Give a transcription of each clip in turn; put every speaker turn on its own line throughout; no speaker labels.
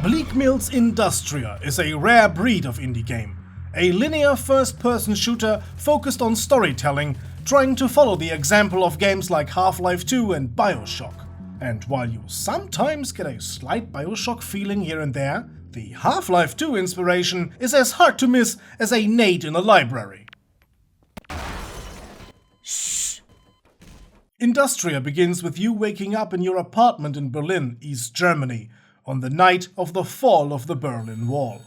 Bleakmill's Industria is a rare breed of indie game. A linear first-person shooter focused on storytelling, trying to follow the example of games like Half-Life 2 and BioShock. And while you sometimes get a slight BioShock feeling here and there, the Half-Life 2 inspiration is as hard to miss as a nade in a library. Shh. Industria begins with you waking up in your apartment in Berlin, East Germany, on the night of the fall of the Berlin Wall.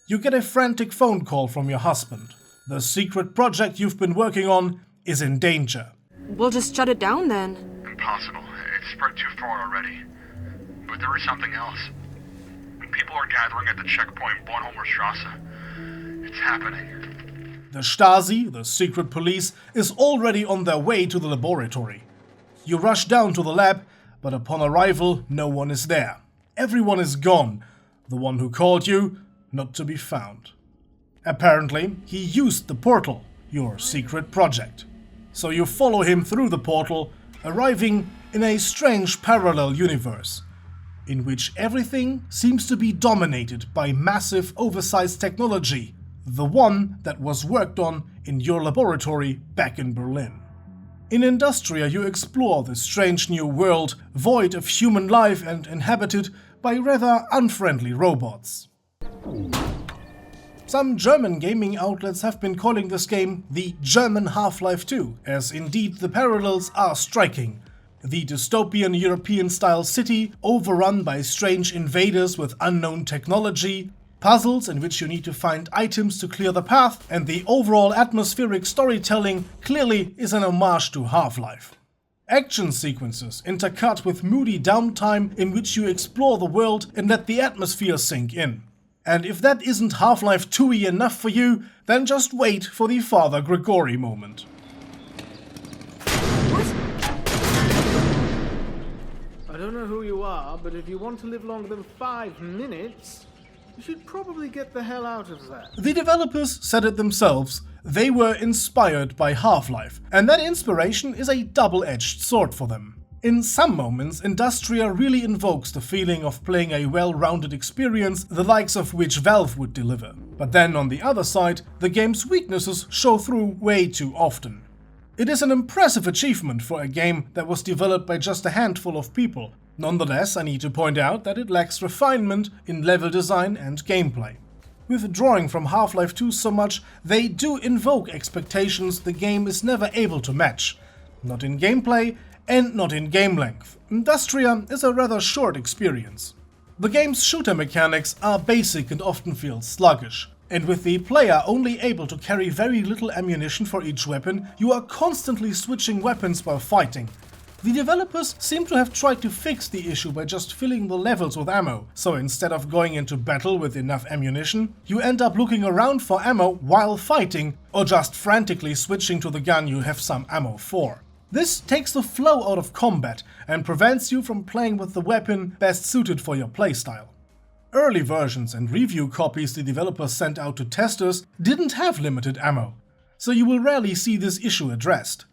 You get a frantic phone call from your husband. The secret project you've been working on is in danger.
We'll just shut it down then.
Impossible. It's spread too far already. But there is something else. People are gathering at the checkpoint Bornholmer Strasse. It's happening.
The Stasi, the secret police, is already on their way to the laboratory. You rush down to the lab, but upon arrival, no one is there. Everyone is gone. The one who called you, not to be found. Apparently, he used the portal, your secret project. So you follow him through the portal, arriving in a strange parallel universe, in which everything seems to be dominated by massive oversized technology, the one that was worked on in your laboratory back in Berlin. In Industria, you explore this strange new world, void of human life and inhabited by rather unfriendly robots. Some German gaming outlets have been calling this game the German Half-Life 2, as indeed the parallels are striking. The dystopian European-style city, overrun by strange invaders with unknown technology, puzzles in which you need to find items to clear the path, and the overall atmospheric storytelling clearly is an homage to Half-Life. Action sequences intercut with moody downtime in which you explore the world and let the atmosphere sink in. And if that isn't Half-Life 2-y enough for you, then just wait for the Father Gregory moment.
I don't know who you are, but if you want to live longer than 5 minutes, you should probably get the hell out of there.
The developers said it themselves, they were inspired by Half-Life, and that inspiration is a double-edged sword for them. In some moments, Industria really invokes the feeling of playing a well-rounded experience, the likes of which Valve would deliver. But then on the other side, the game's weaknesses show through way too often. It is an impressive achievement for a game that was developed by just a handful of people. Nonetheless, I need to point out that it lacks refinement in level design and gameplay. Withdrawing from Half-Life 2 so much, they do invoke expectations the game is never able to match. Not in gameplay, and not in game length. Industria is a rather short experience. The game's shooter mechanics are basic and often feel sluggish. And with the player only able to carry very little ammunition for each weapon, you are constantly switching weapons while fighting. The developers seem to have tried to fix the issue by just filling the levels with ammo, so instead of going into battle with enough ammunition, you end up looking around for ammo while fighting, or just frantically switching to the gun you have some ammo for. This takes the flow out of combat and prevents you from playing with the weapon best suited for your playstyle. Early versions and review copies the developers sent out to testers didn't have limited ammo, so you will rarely see this issue addressed.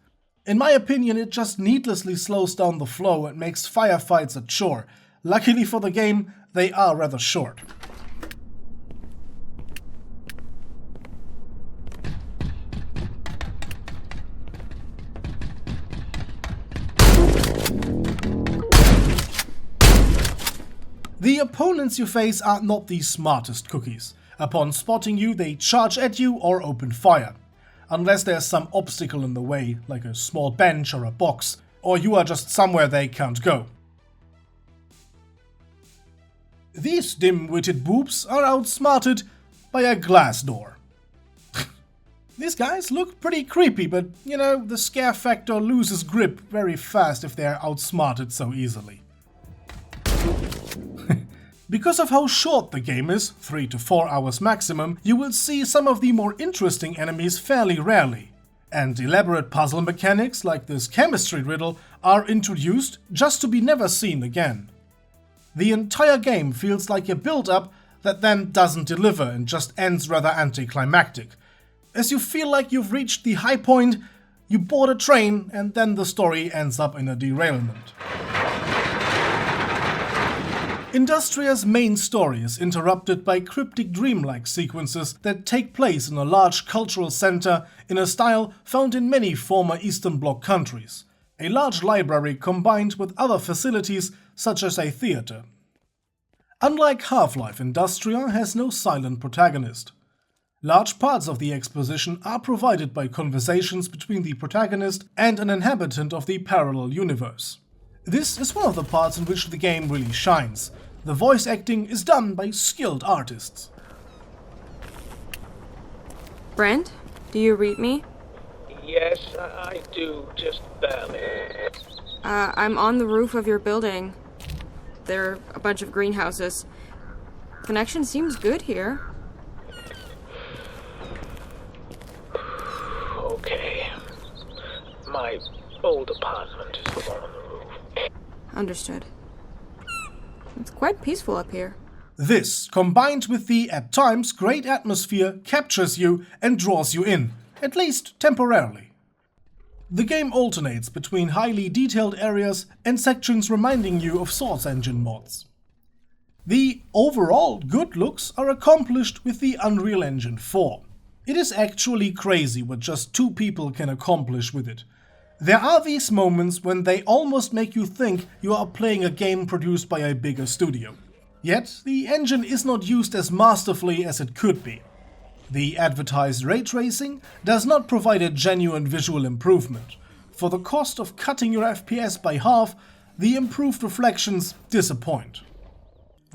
In my opinion, it just needlessly slows down the flow and makes firefights a chore. Luckily for the game, they are rather short. The opponents you face are not the smartest cookies. Upon spotting you, they charge at you or open fire. Unless there's some obstacle in the way, like a small bench or a box, or you are just somewhere they can't go. These dim-witted boobs are outsmarted by a glass door. These guys look pretty creepy, but you know, the scare factor loses grip very fast if they're outsmarted so easily. Because of how short the game is, 3 to 4 hours maximum, you will see some of the more interesting enemies fairly rarely. And elaborate puzzle mechanics like this chemistry riddle are introduced just to be never seen again. The entire game feels like a build-up that then doesn't deliver and just ends rather anticlimactic. As you feel like you've reached the high point, you board a train and then the story ends up in a derailment. Industria's main story is interrupted by cryptic dreamlike sequences that take place in a large cultural center in a style found in many former Eastern Bloc countries. A large library combined with other facilities such as a theater. Unlike Half-Life, Industria has no silent protagonist. Large parts of the exposition are provided by conversations between the protagonist and an inhabitant of the parallel universe. This is one of the parts in which the game really shines. The voice acting is done by skilled artists.
Brent, do you read me?
Yes, I do, just barely.
I'm on the roof of your building. There are a bunch of greenhouses. Connection seems good here.
Okay. My old apartment is the one on the roof.
Understood. It's quite peaceful up here.
This, combined with the, at times, great atmosphere, captures you and draws you in, at least temporarily. The game alternates between highly detailed areas and sections reminding you of Source Engine mods. The overall good looks are accomplished with the Unreal Engine 4. It is actually crazy what just 2 people can accomplish with it. There are these moments when they almost make you think you are playing a game produced by a bigger studio. Yet, the engine is not used as masterfully as it could be. The advertised ray tracing does not provide a genuine visual improvement. For the cost of cutting your FPS by half, the improved reflections disappoint.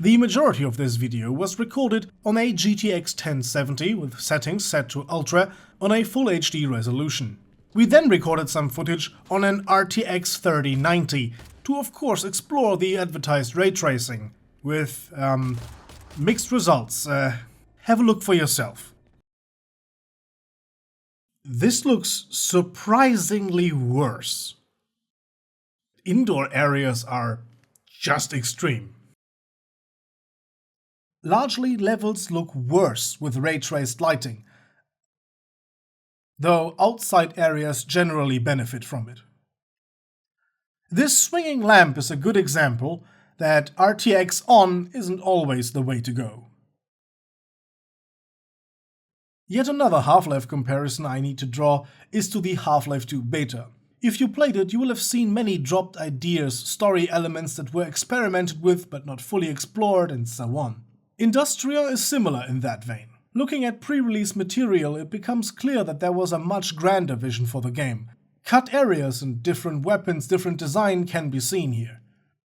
The majority of this video was recorded on a GTX 1070 with settings set to Ultra on a Full HD resolution. We then recorded some footage on an RTX 3090 to of course explore the advertised ray tracing, with mixed results. Have a look for yourself. This looks surprisingly worse. Indoor areas are just extreme. Largely, levels look worse with ray-traced lighting, though outside areas generally benefit from it. This swinging lamp is a good example that RTX on isn't always the way to go. Yet another Half-Life comparison I need to draw is to the Half-Life 2 beta. If you played it, you will have seen many dropped ideas, story elements that were experimented with but not fully explored, and so on. Industria is similar in that vein. Looking at pre-release material, it becomes clear that there was a much grander vision for the game. Cut areas and different weapons, different design can be seen here.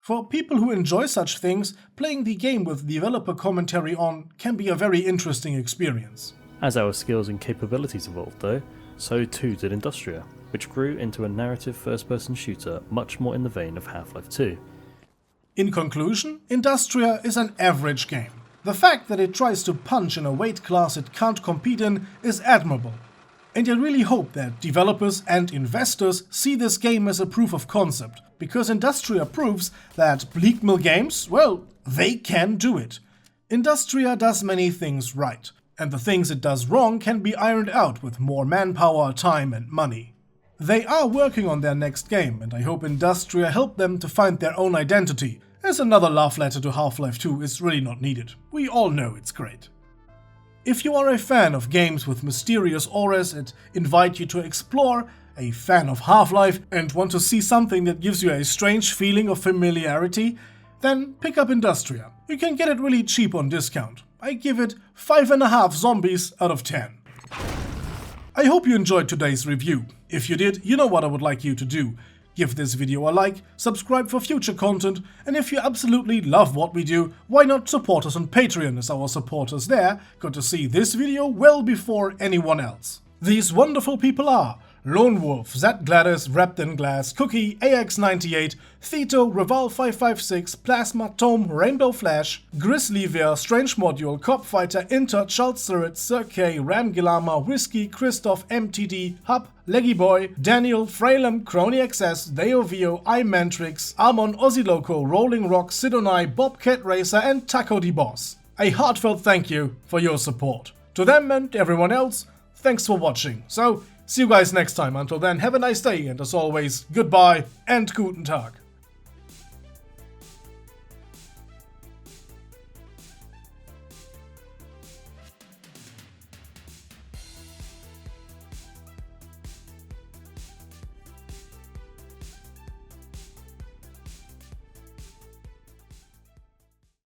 For people who enjoy such things, playing the game with developer commentary on can be a very interesting experience.
As our skills and capabilities evolved though, so too did Industria, which grew into a narrative first-person shooter much more in the vein of Half-Life 2.
In conclusion, Industria is an average game. The fact that it tries to punch in a weight class it can't compete in is admirable. And I really hope that developers and investors see this game as a proof of concept, because Industria proves that Bleak Mill Games, well, they can do it. Industria does many things right, and the things it does wrong can be ironed out with more manpower, time and money. They are working on their next game, and I hope Industria helped them to find their own identity, as another love letter to Half-Life 2 is really not needed. We all know it's great. If you are a fan of games with mysterious auras and invite you to explore, a fan of Half-Life and want to see something that gives you a strange feeling of familiarity, then pick up Industria. You can get it really cheap on discount. I give it 5.5 zombies out of 10. I hope you enjoyed today's review. If you did, you know what I would like you to do. Give this video a like, subscribe for future content, and if you absolutely love what we do, why not support us on Patreon, as our supporters there got to see this video well before anyone else. These wonderful people are Lone Wolf, Zed Gladys, Wrapped in Glass, Cookie, AX98, Thito, Reval556, Plasma, Tome, Rainbow Flash, Grizzlyveer, Strange Module, Cop Fighter, Inter, Chaltzerit, Sir K, Ramgilama, Whiskey, Christoph, MTD, Hub, Leggy Boy, Daniel, Fralem, Crony XS, Deovio, iMantrix, Amon, Ozzyloco, Rolling Rock, Sidonai, Bobcat Racer, and Taco the Boss. A heartfelt thank you for your support. To them and everyone else, thanks for watching. So, see you guys next time. Until then, have a nice day, and as always, goodbye and guten Tag.